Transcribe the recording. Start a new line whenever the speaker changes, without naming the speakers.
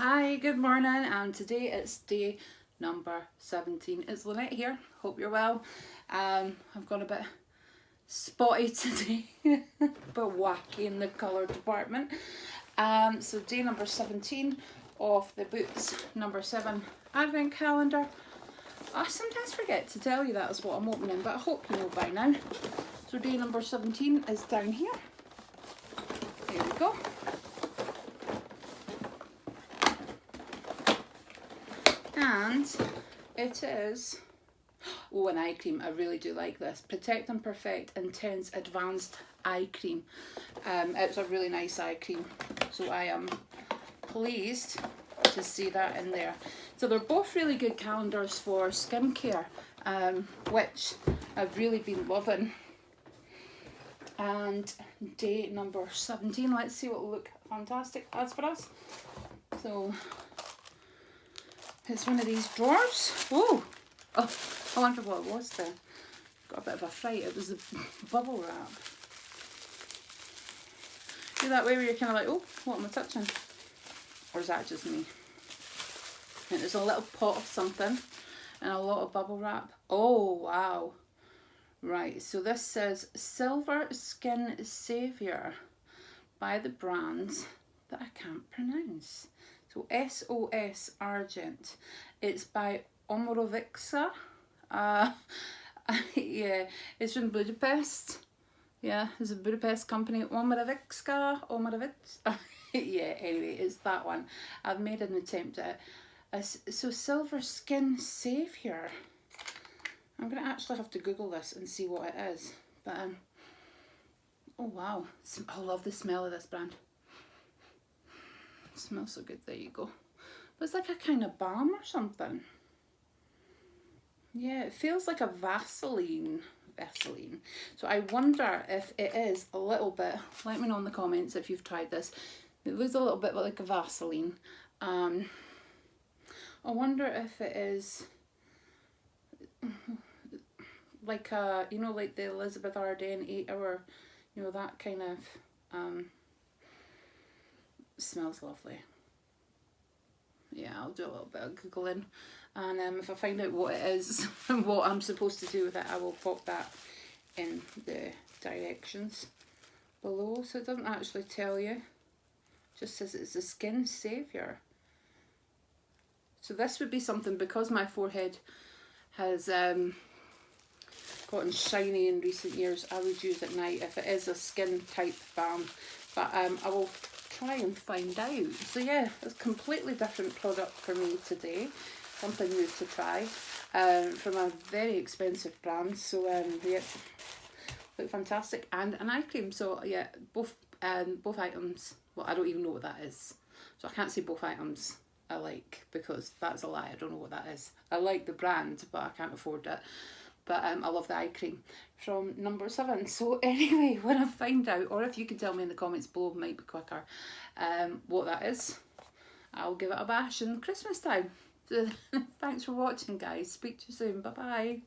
Hi, good morning, and today it's day number 17. It's Lynette here, hope you're well. I've got a bit spotty today, a bit wacky in the colour department. So day number 17 of the Boots number 7 advent calendar. I sometimes forget to tell you that is what I'm opening, but I hope you know by now. So day number 17 is down here. Here we go. And it is, oh, an eye cream. I really do like this. Protect and Perfect Intense Advanced Eye Cream. It's a really nice eye cream. So I am pleased to see that in there. So they're both really good calendars for skincare, which I've really been loving. And day number 17, let's see what will look fantastic as for us. So it's one of these drawers. Oh, I wonder what it was then. Got a bit of a fright. It was the bubble wrap. See that way where you're kind of like, oh, what am I touching? Or is that just me? And there's a little pot of something and a lot of bubble wrap. Oh, wow. Right, so this says Silver Skin Savior by the brand that I can't pronounce. So SOS Argent. It's by Omorovixa. Yeah, it's from Budapest. Yeah, it's a Budapest company. Omorovixa. Yeah, anyway, it's that one. I've made an attempt at it. So Silver Skin Savior. I'm going to actually have to Google this and see what it is. But, oh wow. I love the smell of this brand. It smells so good. There you go. But it's like a kind of balm or something. Yeah, it feels like a Vaseline. So I wonder if it is a little bit, let me know in the comments if you've tried this. It looks a little bit like a Vaseline. I wonder if it is like a, you know, like the Elizabeth Arden 8 hour, you know, that kind of, smells lovely. Yeah, I'll do a little bit of Googling, and if I find out what it is and what I'm supposed to do with it, I will pop that in the directions below. So it doesn't actually tell you, it just says it's a skin savior. So this would be something, because my forehead has gotten shiny in recent years, I would use at night if it is a skin type balm. But I will try and find out. So yeah, it's a completely different product for me today, something new to try, from a very expensive brand. So yeah, look fantastic, and an eye cream. So yeah, both items, well, I don't even know what that is, so I can't say both items I like, because that's a lie. I don't know what that is. I like the brand, but I can't afford it. But I love the eye cream from number 7. So anyway, when I find out, or if you can tell me in the comments below, might be quicker, what that is, I'll give it a bash in Christmas time. So, thanks for watching, guys. Speak to you soon. Bye bye.